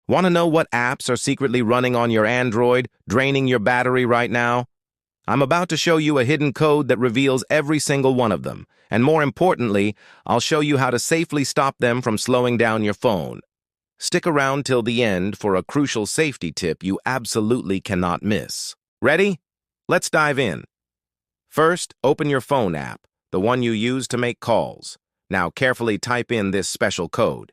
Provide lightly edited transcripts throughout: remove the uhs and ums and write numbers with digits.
Want to know what apps are secretly running on your Android, draining your battery right now? I'm about to show you a hidden code that reveals every single one of them. And more importantly, I'll show you how to safely stop them from slowing down your phone. Stick around till the end for a crucial safety tip you absolutely cannot miss. Ready? Let's dive in. First, open your phone app, the one you use to make calls. Now carefully type in this special code.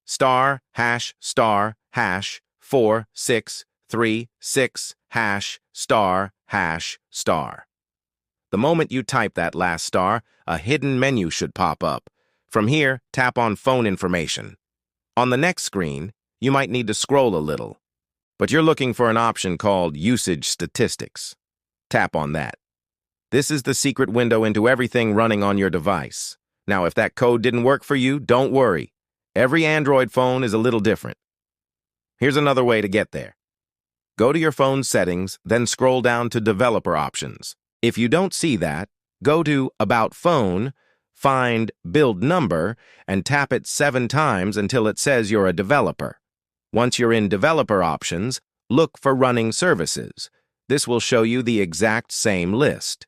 *##*#46366# *##*#*. The moment you type that last star, a hidden menu should pop up. From here, tap on Phone Information. On the next screen, you might need to scroll a little, but you're looking for an option called Usage Statistics. Tap on that. This is the secret window into everything running on your device. Now, if that code didn't work for you, don't worry. Every Android phone is a little different. Here's another way to get there. Go to your phone's settings, then scroll down to Developer Options. If you don't see that, go to About Phone, find Build Number, and tap it 7 times until it says you're a developer. Once you're in Developer Options, look for Running Services. This will show you the exact same list.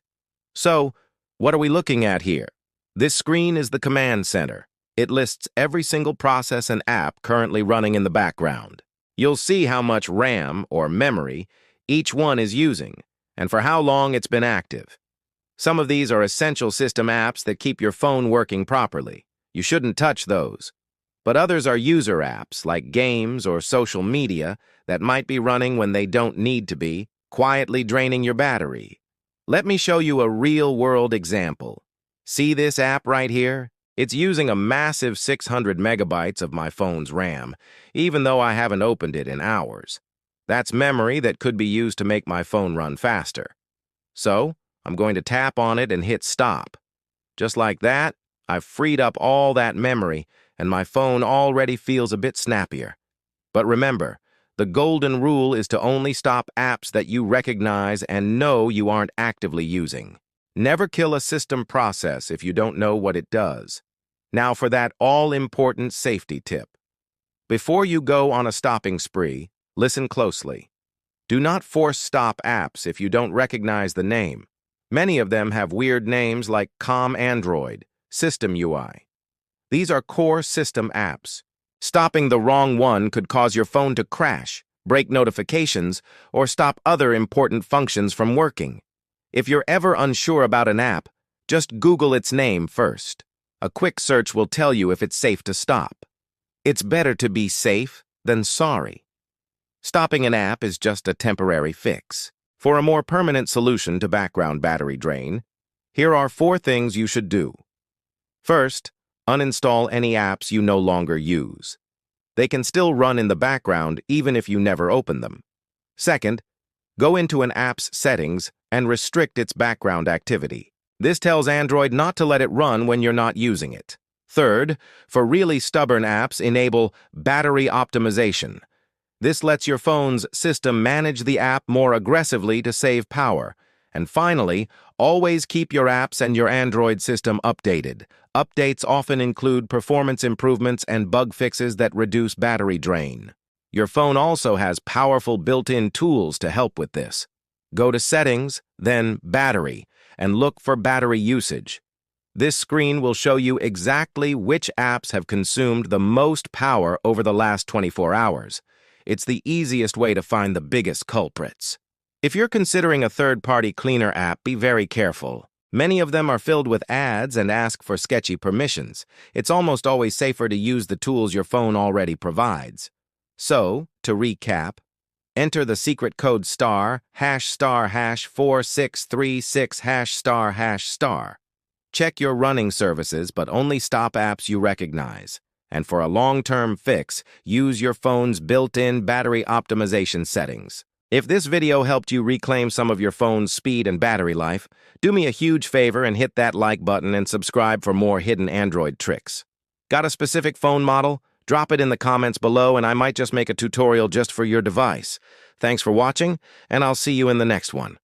So, what are we looking at here? This screen is the Command Center. It lists every single process and app currently running in the background. You'll see how much RAM, or memory, each one is using, and for how long it's been active. Some of these are essential system apps that keep your phone working properly. You shouldn't touch those. But others are user apps, like games or social media, that might be running when they don't need to be, quietly draining your battery. Let me show you a real-world example. See this app right here? It's using a massive 600 megabytes of my phone's RAM, even though I haven't opened it in hours. That's memory that could be used to make my phone run faster. So, I'm going to tap on it and hit stop. Just like that, I've freed up all that memory, and my phone already feels a bit snappier. But remember, the golden rule is to only stop apps that you recognize and know you aren't actively using. Never kill a system process if you don't know what it does. Now for that all-important safety tip. Before you go on a stopping spree, listen closely. Do not force stop apps if you don't recognize the name. Many of them have weird names like COM Android, System UI. These are core system apps. Stopping the wrong one could cause your phone to crash, break notifications, or stop other important functions from working. If you're ever unsure about an app, just Google its name first. A quick search will tell you if it's safe to stop. It's better to be safe than sorry. Stopping an app is just a temporary fix. For a more permanent solution to background battery drain, here are 4 things you should do. First, uninstall any apps you no longer use. They can still run in the background even if you never open them. Second, go into an app's settings and restrict its background activity. This tells Android not to let it run when you're not using it. Third, for really stubborn apps, enable battery optimization. This lets your phone's system manage the app more aggressively to save power. And finally, always keep your apps and your Android system updated. Updates often include performance improvements and bug fixes that reduce battery drain. Your phone also has powerful built-in tools to help with this. Go to Settings, then Battery, and look for battery usage. This screen will show you exactly which apps have consumed the most power over the last 24 hours. It's the easiest way to find the biggest culprits. If you're considering a third-party cleaner app, be very careful. Many of them are filled with ads and ask for sketchy permissions. It's almost always safer to use the tools your phone already provides. So, to recap, enter the secret code *##*4636#*#*. Check your running services, but only stop apps you recognize. And for a long-term fix, use your phone's built-in battery optimization settings. If this video helped you reclaim some of your phone's speed and battery life, do me a huge favor and hit that like button and subscribe for more hidden Android tricks. Got a specific phone model? Drop it in the comments below and I might just make a tutorial just for your device. Thanks for watching, and I'll see you in the next one.